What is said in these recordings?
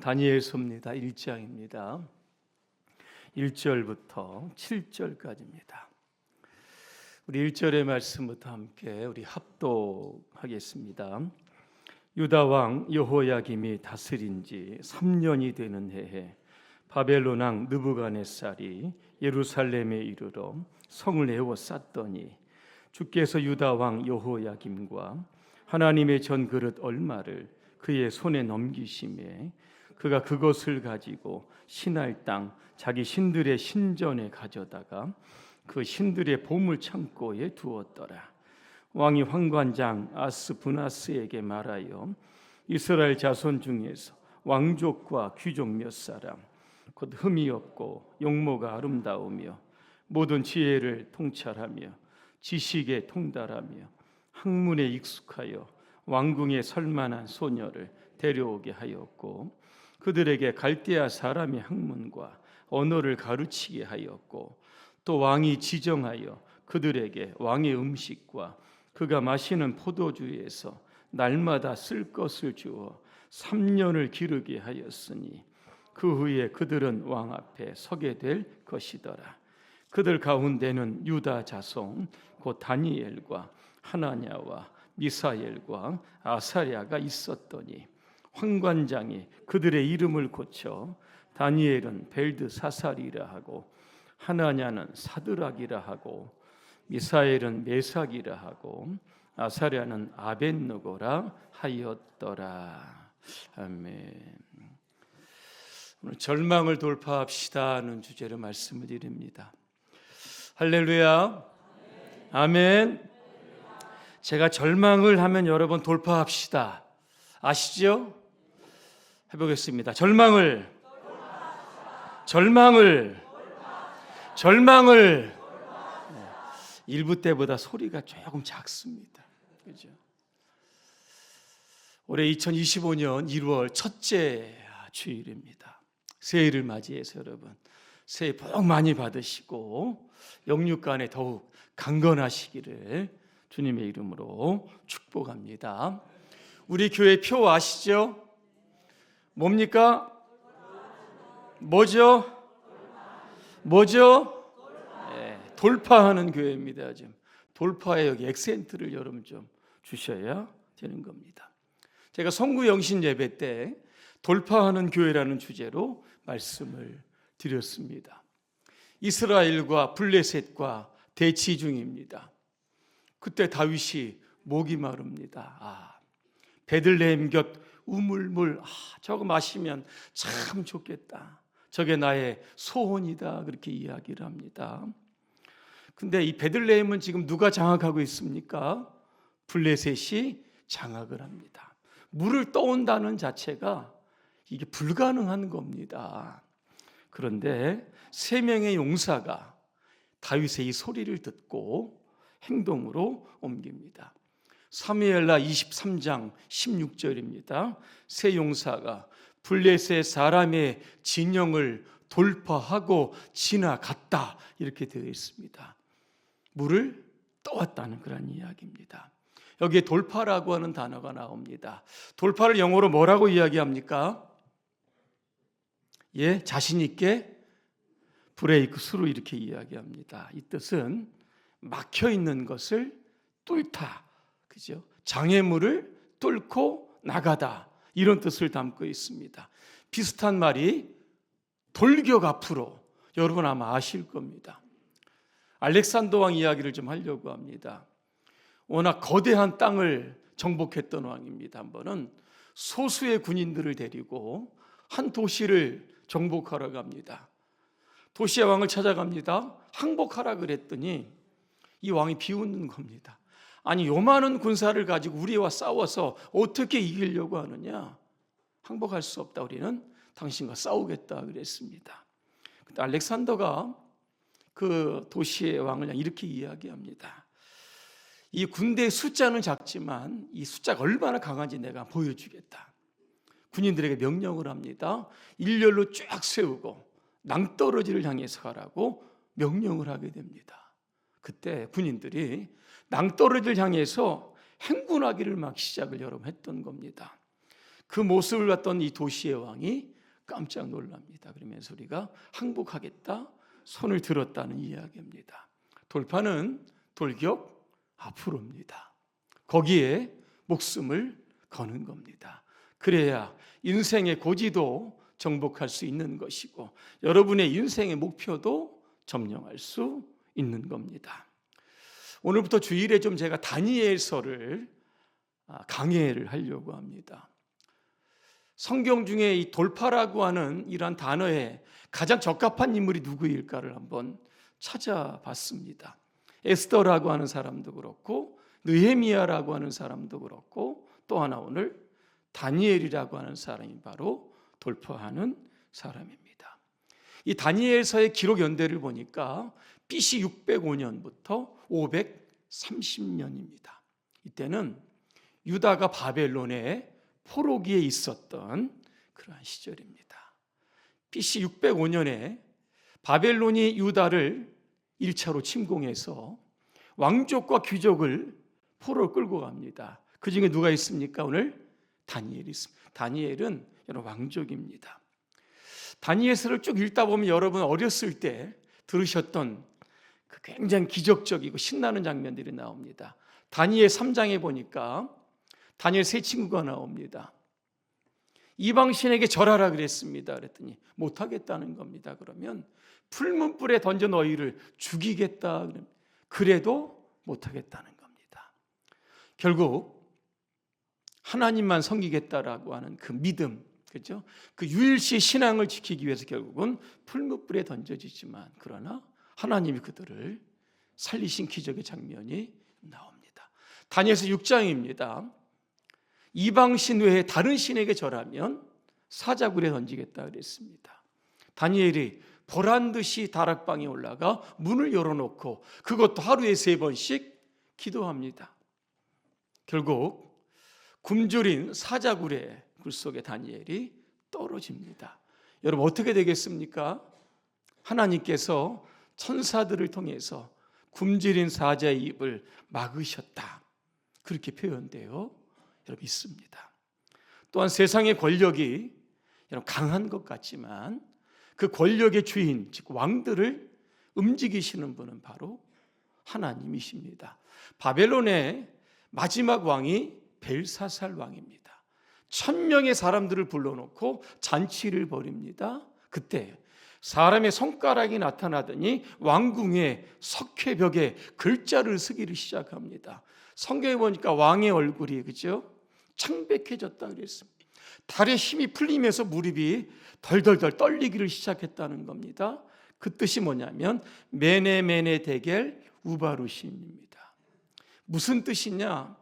다니엘서입니다. 1장입니다. 1절부터 7절까지입니다. 우리 1절의 말씀부터 함께 우리 합독하겠습니다. 유다 왕 여호야김이 다스린 지 3년이 되는 해에 바벨론 왕 느부갓네살이 예루살렘에 이르러 성을 에워쌌더니 주께서 유다 왕 여호야김과 하나님의 전그릇 얼마를 그의 손에 넘기심에 그가 그것을 가지고 신할 땅 자기 신들의 신전에 가져다가 그 신들의 보물 창고에 두었더라. 왕이 환관장 아스부나스에게 말하여 이스라엘 자손 중에서 왕족과 귀족 몇 사람 곧 흠이 없고 용모가 아름다우며 모든 지혜를 통찰하며 지식에 통달하며 학문에 익숙하여 왕궁에 설만한 소녀를 데려오게 하였고 그들에게 갈대아 사람의 학문과 언어를 가르치게 하였고 또 왕이 지정하여 그들에게 왕의 음식과 그가 마시는 포도주에서 날마다 쓸 것을 주어 3년을 기르게 하였으니 그 후에 그들은 왕 앞에 서게 될 것이더라. 그들 가운데는 유다 자손 곧 다니엘과 하나냐와 미사엘과 아사랴가 있었더니 환관장이 그들의 이름을 고쳐 다니엘은 벨드사살이라 하고 하나냐는 사드락이라 하고 미사엘은 메삭이라 하고 아사랴는 아벳느고라 하였더라. 아멘. 오늘 절망을 돌파합시다는 주제로 말씀을 드립니다. 할렐루야. 아멘. 제가 절망을 하면 여러분 돌파합시다. 아시죠? 해보겠습니다. 절망을 1부 때보다 소리가 조금 작습니다. 그죠? 올해 2025년 1월 첫째 주일입니다. 새해를 맞이해서 여러분 새해 복 많이 받으시고 영육간에 더욱 강건하시기를 주님의 이름으로 축복합니다. 우리 교회 표 아시죠? 뭡니까? 뭐죠? 네, 돌파하는 교회입니다. 지금 돌파에 여기 액센트를 여러분 좀 주셔야 되는 겁니다. 제가 성구 영신 예배 때 돌파하는 교회라는 주제로 말씀을 드렸습니다. 이스라엘과 블레셋과 대치 중입니다. 그때 다윗이 목이 마릅니다. 베들레헴 곁 우물물 저거 마시면 참 좋겠다. 저게 나의 소원이다. 그렇게 이야기를 합니다. 근데 이 베들레헴은 지금 누가 장악하고 있습니까? 블레셋이 장악을 합니다. 물을 떠온다는 자체가 이게 불가능한 겁니다. 그런데 3명의 용사가 다윗의 이 소리를 듣고 행동으로 옮깁니다. 사무엘하 23장 16절입니다. 세 용사가 블레셋 사람의 진영을 돌파하고 지나갔다 이렇게 되어 있습니다. 물을 떠왔다는 그런 이야기입니다. 여기에 돌파라고 하는 단어가 나옵니다. 돌파를 영어로 뭐라고 이야기합니까? 자신 있게 브레이크 스루 이렇게 이야기합니다. 이 뜻은 막혀 있는 것을 뚫다. 그죠? 장애물을 뚫고 나가다 이런 뜻을 담고 있습니다. 비슷한 말이 돌격 앞으로 여러분 아마 아실 겁니다. 알렉산더 왕 이야기를 좀 하려고 합니다. 워낙 거대한 땅을 정복했던 왕입니다. 한 번은 소수의 군인들을 데리고 한 도시를 정복하러 갑니다. 도시의 왕을 찾아갑니다. 항복하라 그랬더니 이 왕이 비웃는 겁니다. 아니 요만한 군사를 가지고 우리와 싸워서 어떻게 이기려고 하느냐? 항복할 수 없다. 우리는 당신과 싸우겠다 그랬습니다. 근데 알렉산더가 그 도시의 왕을 이렇게 이야기합니다. 이 군대의 숫자는 작지만 이 숫자가 얼마나 강한지 내가 보여주겠다. 군인들에게 명령을 합니다. 일렬로 쫙 세우고 낭떠러지를 향해서 가라고 명령을 하게 됩니다. 그때 군인들이 낭떠러지를 향해서 행군하기를 막 시작을 여러분 했던 겁니다. 그 모습을 봤던 이 도시의 왕이 깜짝 놀랍니다. 그러면서 우리가 항복하겠다, 손을 들었다는 이야기입니다. 돌파는 돌격 앞으로입니다. 거기에 목숨을 거는 겁니다. 그래야 인생의 고지도 정복할 수 있는 것이고 여러분의 인생의 목표도 점령할 수 있는 겁니다. 오늘부터 주일에 좀 제가 다니엘서를 강해를 하려고 합니다. 성경 중에 이 돌파라고 하는 이러한 단어에 가장 적합한 인물이 누구일까를 한번 찾아봤습니다. 에스더라고 하는 사람도 그렇고 느헤미야라고 하는 사람도 그렇고 또 하나 오늘 다니엘이라고 하는 사람이 바로 돌파하는 사람입니다. 이 다니엘서의 기록 연대를 보니까 BC 605년부터 530년입니다. 이때는 유다가 바벨론의 포로기에 있었던 그러한 시절입니다. BC 605년에 바벨론이 유다를 1차로 침공해서 왕족과 귀족을 포로로 끌고 갑니다. 그 중에 누가 있습니까? 오늘 다니엘이 있습니다. 다니엘은 여러분 왕족입니다. 다니엘서를 쭉 읽다 보면 여러분 어렸을 때 들으셨던 그 굉장히 기적적이고 신나는 장면들이 나옵니다. 다니엘 3장에 보니까 다니엘 세 친구가 나옵니다. 이방신에게 절하라 그랬습니다. 그랬더니 못하겠다는 겁니다. 그러면 풀문불에 던져 너희를 죽이겠다. 그래도 못하겠다는 겁니다. 결국 하나님만 섬기겠다라고 하는 그 믿음, 그렇죠? 그 유일시 신앙을 지키기 위해서 결국은 풀문불에 던져지지만 그러나 하나님이 그들을 살리신 기적의 장면이 나옵니다. 다니엘서 6장입니다. 이방신 외에 다른 신에게 절하면 사자굴에 던지겠다 그랬습니다. 다니엘이 보란듯이 다락방에 올라가 문을 열어놓고 그것도 하루에 3번씩 기도합니다. 결국 굶주린 사자굴의 굴 속에 다니엘이 떨어집니다. 여러분 어떻게 되겠습니까? 하나님께서 천사들을 통해서 굶주린 사자의 입을 막으셨다. 그렇게 표현되어 여러분 있습니다. 또한 세상의 권력이 여러분 강한 것 같지만 그 권력의 주인, 즉 왕들을 움직이시는 분은 바로 하나님이십니다. 바벨론의 마지막 왕이 벨사살 왕입니다. 1000명의 사람들을 불러놓고 잔치를 벌입니다. 그때 사람의 손가락이 나타나더니 왕궁의 석회벽에 글자를 쓰기를 시작합니다. 성경에 보니까 왕의 얼굴이 그죠? 창백해졌다 그랬습니다. 달의 힘이 풀리면서 무릎이 덜덜덜 떨리기를 시작했다는 겁니다. 그 뜻이 뭐냐면 메네메네 데겔 우바루신입니다. 무슨 뜻이냐?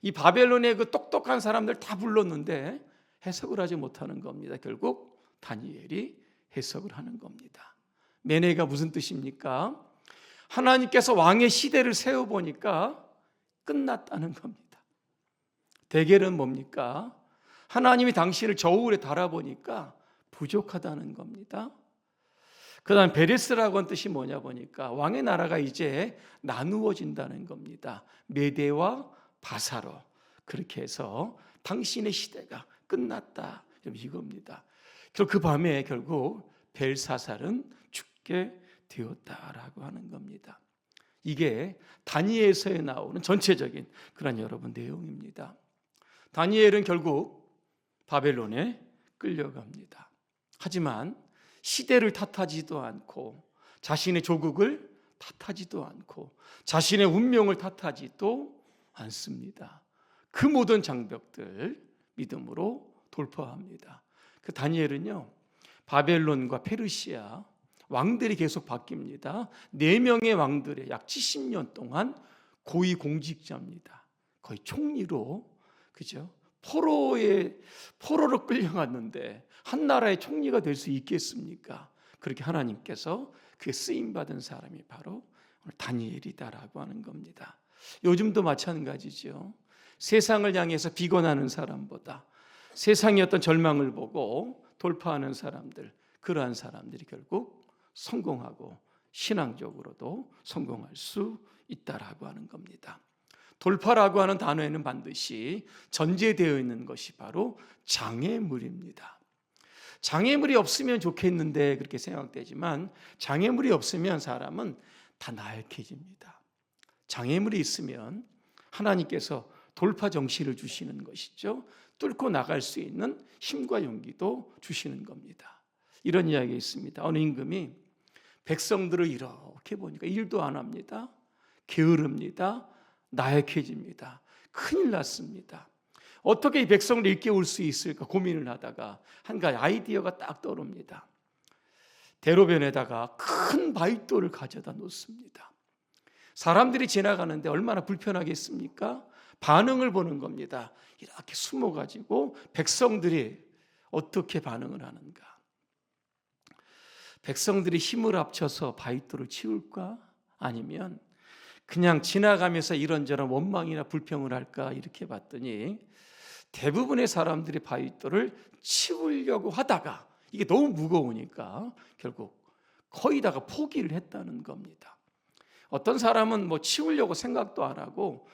이 바벨론의 그 똑똑한 사람들 다 불렀는데 해석을 하지 못하는 겁니다. 결국 다니엘이 해석을 하는 겁니다. 메네가 무슨 뜻입니까? 하나님께서 왕의 시대를 세워보니까 끝났다는 겁니다. 데겔은 뭡니까? 하나님이 당신을 저울에 달아보니까 부족하다는 겁니다. 그 다음 베레스라고 하는 뜻이 뭐냐 보니까 왕의 나라가 이제 나누어진다는 겁니다. 메대와 바사로. 그렇게 해서 당신의 시대가 끝났다 이겁니다. 그 밤에 결국 벨사살은 죽게 되었다라고 하는 겁니다. 이게 다니엘서에 나오는 전체적인 그런 여러분 내용입니다. 다니엘은 결국 바벨론에 끌려갑니다. 하지만 시대를 탓하지도 않고 자신의 조국을 탓하지도 않고 자신의 운명을 탓하지도 않습니다. 그 모든 장벽들 믿음으로 돌파합니다. 그 다니엘은요, 바벨론과 페르시아 왕들이 계속 바뀝니다. 4명의 왕들의 약 70년 동안 고위공직자입니다. 거의 총리로, 그죠? 포로로 끌려갔는데 한 나라의 총리가 될 수 있겠습니까? 그렇게 하나님께서 그에 쓰임받은 사람이 바로 다니엘이다라고 하는 겁니다. 요즘도 마찬가지죠. 세상을 향해서 비관하는 사람보다 세상의 어떤 절망을 보고 돌파하는 사람들, 그러한 사람들이 결국 성공하고 신앙적으로도 성공할 수 있다라고 하는 겁니다. 돌파라고 하는 단어에는 반드시 전제되어 있는 것이 바로 장애물입니다. 장애물이 없으면 좋겠는데 그렇게 생각되지만 장애물이 없으면 사람은 다 나약해집니다. 장애물이 있으면 하나님께서 돌파 정신을 주시는 것이죠. 뚫고 나갈 수 있는 힘과 용기도 주시는 겁니다. 이런 이야기가 있습니다. 어느 임금이 백성들을 이렇게 보니까 일도 안 합니다. 게으릅니다. 나약해집니다. 큰일 났습니다. 어떻게 이 백성을 일깨울 수 있을까 고민을 하다가 한 가지 아이디어가 딱 떠오릅니다. 대로변에다가 큰 바위돌을 가져다 놓습니다. 사람들이 지나가는데 얼마나 불편하겠습니까? 반응을 보는 겁니다. 이렇게 숨어가지고 백성들이 어떻게 반응을 하는가? 백성들이 힘을 합쳐서 바위돌을 치울까? 아니면 그냥 지나가면서 이런저런 원망이나 불평을 할까? 이렇게 봤더니 대부분의 사람들이 바위돌을 치우려고 하다가 이게 너무 무거우니까 결국 거의 다가 포기를 했다는 겁니다. 어떤 사람은 뭐 치우려고 생각도 안 하고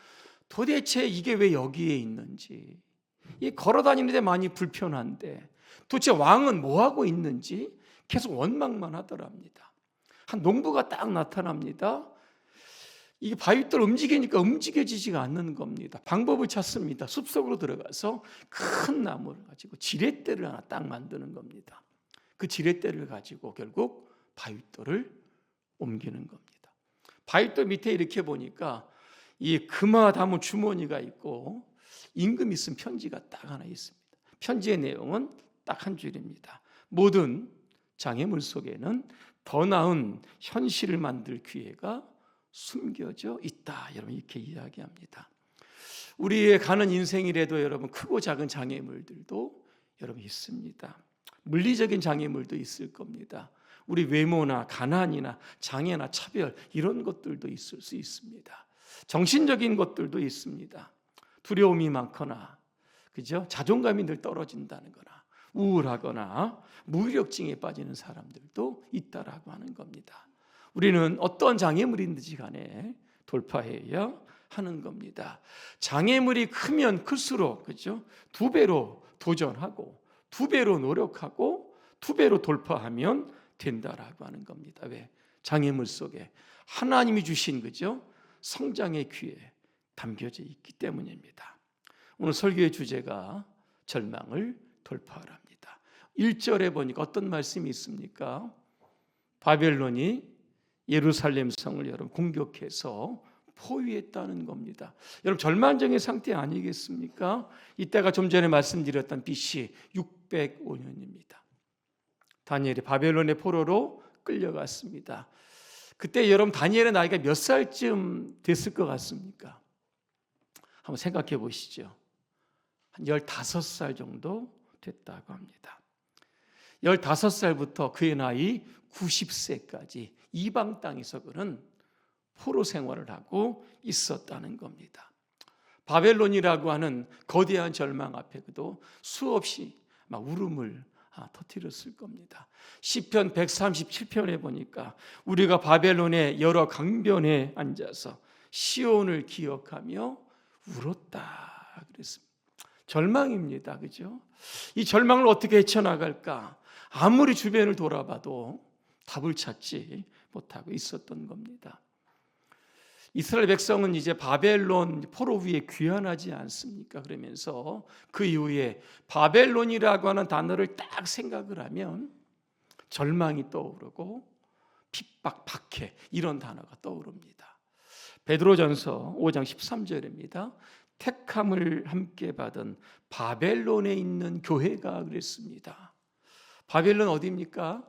도대체 이게 왜 여기에 있는지, 이 걸어 다니는데 많이 불편한데 도대체 왕은 뭐 하고 있는지 계속 원망만 하더랍니다. 한 농부가 딱 나타납니다. 이게 바위돌 움직이니까 움직여지지가 않는 겁니다. 방법을 찾습니다. 숲속으로 들어가서 큰 나무를 가지고 지렛대를 하나 딱 만드는 겁니다. 그 지렛대를 가지고 결국 바위돌을 옮기는 겁니다. 바위돌 밑에 이렇게 보니까 이 금화 담은 주머니가 있고 임금이 쓴 편지가 딱 하나 있습니다. 편지의 내용은 딱 한 줄입니다. 모든 장애물 속에는 더 나은 현실을 만들 기회가 숨겨져 있다. 여러분 이렇게 이야기합니다. 우리의 가는 인생이라도 여러분 크고 작은 장애물들도 여러분 있습니다. 물리적인 장애물도 있을 겁니다. 우리 외모나 가난이나 장애나 차별 이런 것들도 있을 수 있습니다. 정신적인 것들도 있습니다. 두려움이 많거나 그죠? 자존감이 늘 떨어진다는 거나 우울하거나 무기력증에 빠지는 사람들도 있다라고 하는 겁니다. 우리는 어떤 장애물인지 간에 돌파해야 하는 겁니다. 장애물이 크면 클수록 그죠? 2배로 도전하고 2배로 노력하고 2배로 돌파하면 된다라고 하는 겁니다. 왜? 장애물 속에 하나님이 주신 그죠? 성장의 기회 담겨져 있기 때문입니다. 오늘 설교의 주제가 절망을 돌파하랍니다. 1절에 보니까 어떤 말씀이 있습니까? 바벨론이 예루살렘 성을 여러분 공격해서 포위했다는 겁니다. 여러분 절망적인 상태 아니겠습니까? 이때가 좀 전에 말씀드렸던 BC 605년입니다. 다니엘이 바벨론의 포로로 끌려갔습니다. 그때 여러분 다니엘의 나이가 몇 살쯤 됐을 것 같습니까? 한번 생각해 보시죠. 한 15살 정도 됐다고 합니다. 15살부터 그의 나이 90세까지 이방 땅에서 그는 포로 생활을 하고 있었다는 겁니다. 바벨론이라고 하는 거대한 절망 앞에 그도 수없이 막 울음을 터뜨렸을 겁니다. 시편 137편에 보니까 우리가 바벨론의 여러 강변에 앉아서 시온을 기억하며 울었다 그랬습니다. 절망입니다. 그죠? 이 절망을 어떻게 헤쳐나갈까? 아무리 주변을 돌아봐도 답을 찾지 못하고 있었던 겁니다. 이스라엘 백성은 이제 바벨론 포로 위에 귀환하지 않습니까? 그러면서 그 이후에 바벨론이라고 하는 단어를 딱 생각을 하면 절망이 떠오르고 핍박, 박해 이런 단어가 떠오릅니다. 베드로전서 5장 13절입니다. 택함을 함께 받은 바벨론에 있는 교회가 그랬습니다. 바벨론 어디입니까?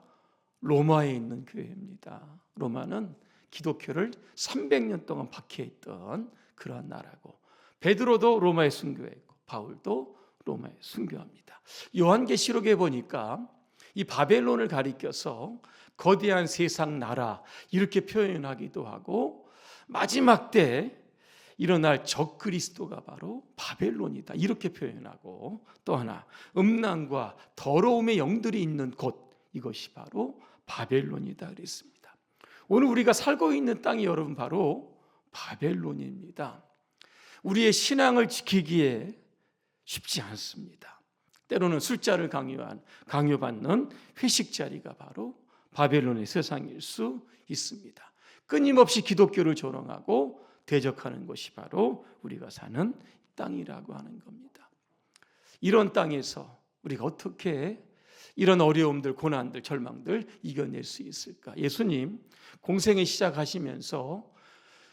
로마에 있는 교회입니다. 로마는 기독교를 300년 동안 박해했던 그러한 나라고, 베드로도 로마에 순교했고 바울도 로마에 순교합니다. 요한계시록에 보니까 이 바벨론을 가리켜서 거대한 세상 나라 이렇게 표현하기도 하고, 마지막 때 일어날 적 그리스도가 바로 바벨론이다 이렇게 표현하고, 또 하나 음란과 더러움의 영들이 있는 곳, 이것이 바로 바벨론이다 그랬습니다. 오늘 우리가 살고 있는 땅이 여러분 바로 바벨론입니다. 우리의 신앙을 지키기에 쉽지 않습니다. 때로는 술자를 강요받는 회식 자리가 바로 바벨론의 세상일 수 있습니다. 끊임없이 기독교를 조롱하고 대적하는 것이 바로 우리가 사는 땅이라고 하는 겁니다. 이런 땅에서 우리가 어떻게 이런 어려움들, 고난들, 절망들 이겨낼 수 있을까? 예수님 공생을 시작하시면서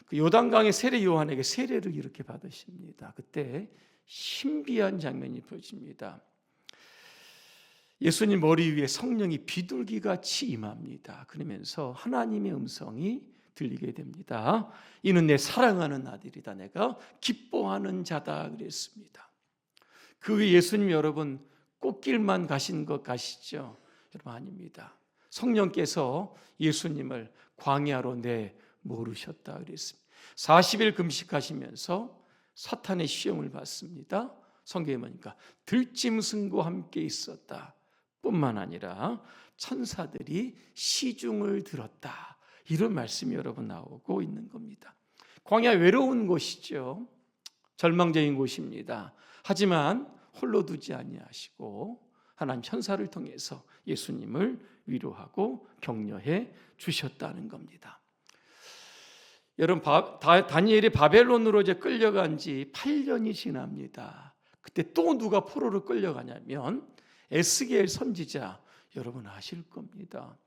그 요단강의 세례 요한에게 세례를 이렇게 받으십니다. 그때 신비한 장면이 보여집니다. 예수님 머리 위에 성령이 비둘기같이 임합니다. 그러면서 하나님의 음성이 들리게 됩니다. 이는 내 사랑하는 아들이다. 내가 기뻐하는 자다 그랬습니다. 그 위에 예수님 여러분 꽃길만 가신 것 가시죠? 여러분 아닙니다. 성령께서 예수님을 광야로 내모르셨다 그랬습니다. 40일 금식하시면서 사탄의 시험을 받습니다. 성경에 보니까 들짐승과 함께 있었다 뿐만 아니라 천사들이 시중을 들었다, 이런 말씀이 여러분 나오고 있는 겁니다. 광야 외로운 곳이죠. 절망적인 곳입니다. 하지만 홀로 두지 아니하시고 하나님 천사를 통해서 예수님을 위로하고 격려해 주셨다는 겁니다. 여러분 다니엘이 바벨론으로 이제 끌려간 지 8년이 지납니다. 그때 또 누가 포로로 끌려가냐면 에스겔 선지자, 여러분 아실 겁니다.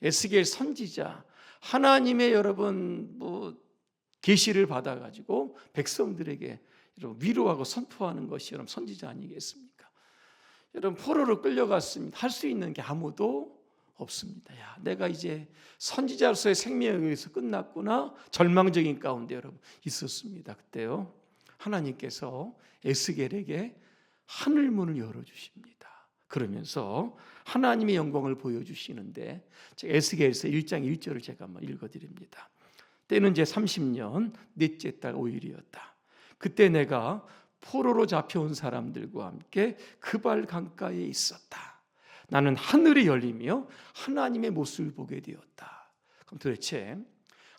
에스겔 선지자, 하나님의 여러분 계시를 받아가지고 백성들에게 여러분 위로하고 선포하는 것이 여러분 선지자 아니겠습니까? 여러분 포로로 끌려갔습니다. 할 수 있는 게 아무도 없습니다. 야, 내가 이제 선지자로서의 생명에 의해서 끝났구나, 절망적인 가운데 여러분 있었습니다. 그때요 하나님께서 에스겔에게 하늘문을 열어주십니다. 그러면서 하나님의 영광을 보여주시는데 에스겔서 1장 1절을 제가 한번 읽어드립니다. 때는 제 30년 넷째 달 5일이었다. 그때 내가 포로로 잡혀온 사람들과 함께 그발 강가에 있었다. 나는 하늘이 열리며 하나님의 모습을 보게 되었다. 그럼 도대체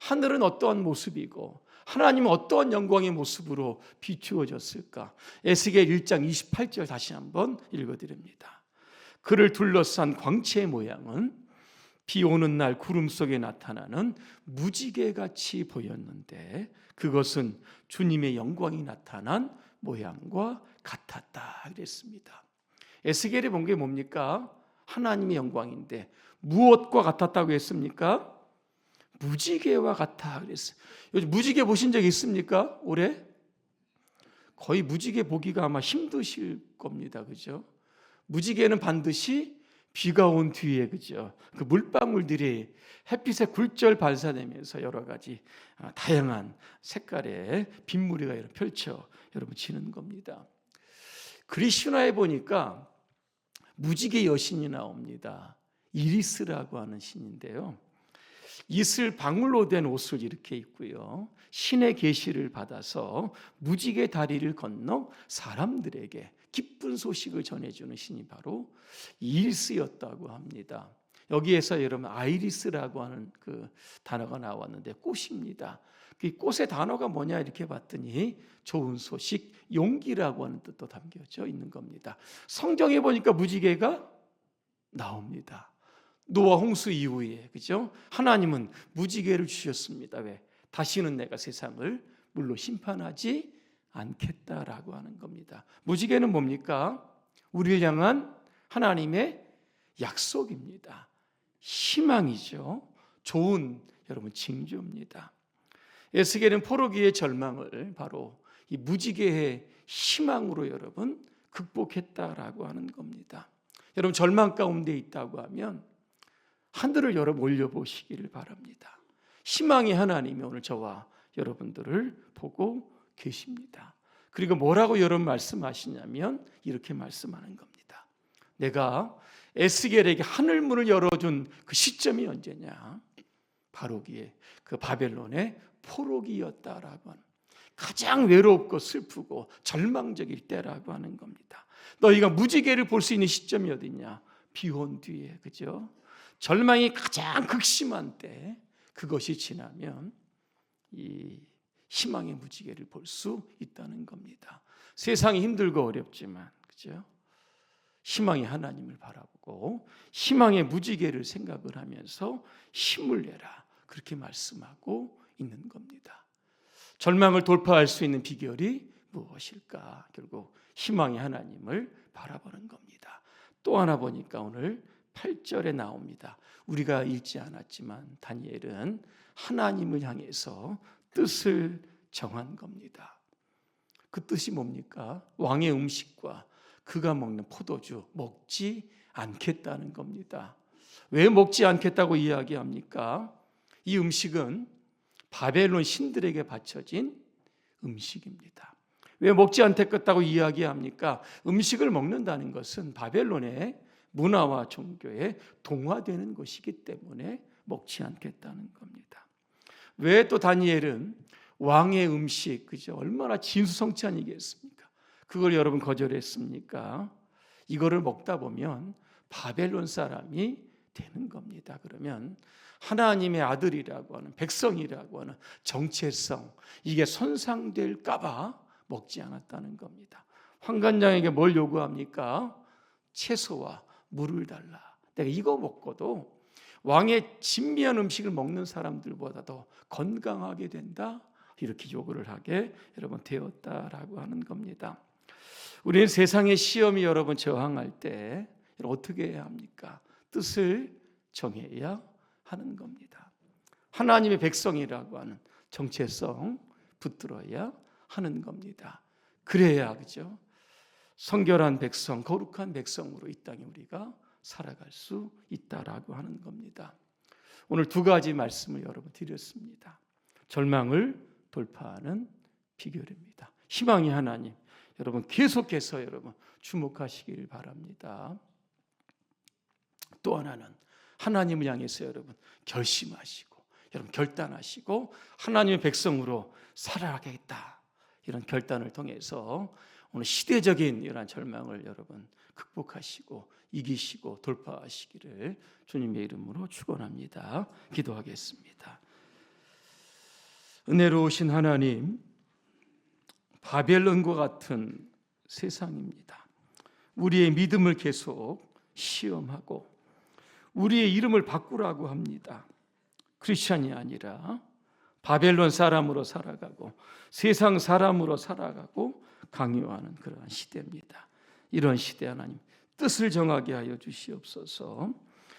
하늘은 어떠한 모습이고 하나님은 어떠한 영광의 모습으로 비추어졌을까? 에스겔 1장 28절 다시 한번 읽어드립니다. 그를 둘러싼 광채의 모양은 비 오는 날 구름 속에 나타나는 무지개같이 보였는데 그것은 주님의 영광이 나타난 모양과 같았다 그랬습니다. 에스겔이 본 게 뭡니까? 하나님의 영광인데 무엇과 같았다고 했습니까? 무지개와 같아 그랬어요. 요즘 무지개 보신 적 있습니까? 올해? 거의 무지개 보기가 아마 힘드실 겁니다. 그죠? 무지개는 반드시 비가 온 뒤에, 그죠? 그 물방울들이 햇빛에 굴절 발사되면서 여러 가지 다양한 색깔의 빗무리가 펼쳐 여러분 지는 겁니다. 그리스나에 보니까 무지개 여신이 나옵니다. 이리스라고 하는 신인데요. 이슬 방울로 된 옷을 이렇게 입고요. 신의 계시를 받아서 무지개 다리를 건너 사람들에게 기쁜 소식을 전해주는 신이 바로 이리스였다고 합니다. 여기에서 여러분 아이리스라고 하는 그 단어가 나왔는데 꽃입니다. 그 꽃의 단어가 뭐냐 이렇게 봤더니 좋은 소식, 용기라고 하는 뜻도 담겨져 있는 겁니다. 성경에 보니까 무지개가 나옵니다. 노아 홍수 이후에, 그죠? 하나님은 무지개를 주셨습니다. 왜? 다시는 내가 세상을 물로 심판하지 않겠다라고 하는 겁니다. 무지개는 뭡니까? 우리를 향한 하나님의 약속입니다. 희망이죠. 좋은 여러분 징조입니다. 에스겔은 포로기의 절망을 바로 이 무지개의 희망으로 여러분 극복했다라고 하는 겁니다. 여러분 절망 가운데 있다고 하면 하늘을 여러분 올려보시기를 바랍니다. 희망의 하나님이 오늘 저와 여러분들을 보고 계십니다. 그리고 뭐라고 여러분 말씀하시냐면 이렇게 말씀하는 겁니다. 내가 에스겔에게 하늘문을 열어준 그 시점이 언제냐? 바로 그 바벨론의 포로기였다라고 하는, 가장 외롭고 슬프고 절망적일 때라고 하는 겁니다. 너희가 무지개를 볼 수 있는 시점이 어디냐? 비 온 뒤에, 그죠? 절망이 가장 극심한 때, 그것이 지나면 이 희망의 무지개를 볼 수 있다는 겁니다. 세상이 힘들고 어렵지만, 그죠? 희망의 하나님을 바라보고 희망의 무지개를 생각을 하면서 힘을 내라, 그렇게 말씀하고 있는 겁니다. 절망을 돌파할 수 있는 비결이 무엇일까? 결국 희망의 하나님을 바라보는 겁니다. 또 하나 보니까 오늘 8절에 나옵니다. 우리가 읽지 않았지만 다니엘은 하나님을 향해서 뜻을 정한 겁니다. 그 뜻이 뭡니까? 왕의 음식과 그가 먹는 포도주 먹지 않겠다는 겁니다. 왜 먹지 않겠다고 이야기합니까? 이 음식은 바벨론 신들에게 바쳐진 음식입니다. 왜 먹지 않겠다고 이야기합니까? 음식을 먹는다는 것은 바벨론의 문화와 종교에 동화되는 것이기 때문에 먹지 않겠다는 겁니다. 왜 또 다니엘은 왕의 음식, 그죠? 얼마나 진수성찬이겠습니까? 그걸 여러분 거절했습니까? 이거를 먹다 보면 바벨론 사람이 되는 겁니다. 그러면 하나님의 아들이라고 하는, 백성이라고 하는 정체성, 이게 손상될까 봐 먹지 않았다는 겁니다. 환관장에게 뭘 요구합니까? 채소와 물을 달라. 내가 이거 먹고도 왕의 진미한 음식을 먹는 사람들보다도 건강하게 된다, 이렇게 요구를 하게 여러분 되었다라고 하는 겁니다. 우리는 세상의 시험이 여러분 저항할 때 어떻게 해야 합니까? 뜻을 정해야 하는 겁니다. 하나님의 백성이라고 하는 정체성 붙들어야 하는 겁니다. 그래야, 그죠? 성결한 백성, 거룩한 백성으로 이 땅에 우리가 살아갈 수 있다라고 하는 겁니다. 오늘 두 가지 말씀을 여러분 드렸습니다. 절망을 돌파하는 비결입니다. 희망의 하나님, 여러분 계속해서 여러분 주목하시길 바랍니다. 또 하나는 하나님을 향해서 여러분 결심하시고, 여러분 결단하시고 하나님의 백성으로 살아가겠다, 이런 결단을 통해서 오늘 시대적인 이러한 절망을 여러분 극복하시고 이기시고 돌파하시기를 주님의 이름으로 축원합니다. 기도하겠습니다. 은혜로우신 하나님, 바벨론과 같은 세상입니다. 우리의 믿음을 계속 시험하고 우리의 이름을 바꾸라고 합니다. 크리스찬이 아니라 바벨론 사람으로 살아가고 세상 사람으로 살아가고 강요하는 그러한 시대입니다. 이런 시대 하나님 뜻을 정하게 하여 주시옵소서.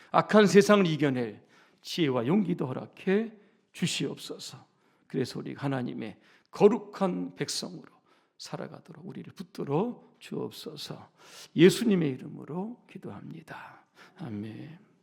악한 세상을 이겨낼 지혜와 용기도 허락해 주시옵소서. 그래서 우리 하나님의 거룩한 백성으로 살아가도록 우리를 붙들어 주옵소서. 예수님의 이름으로 기도합니다. 아멘.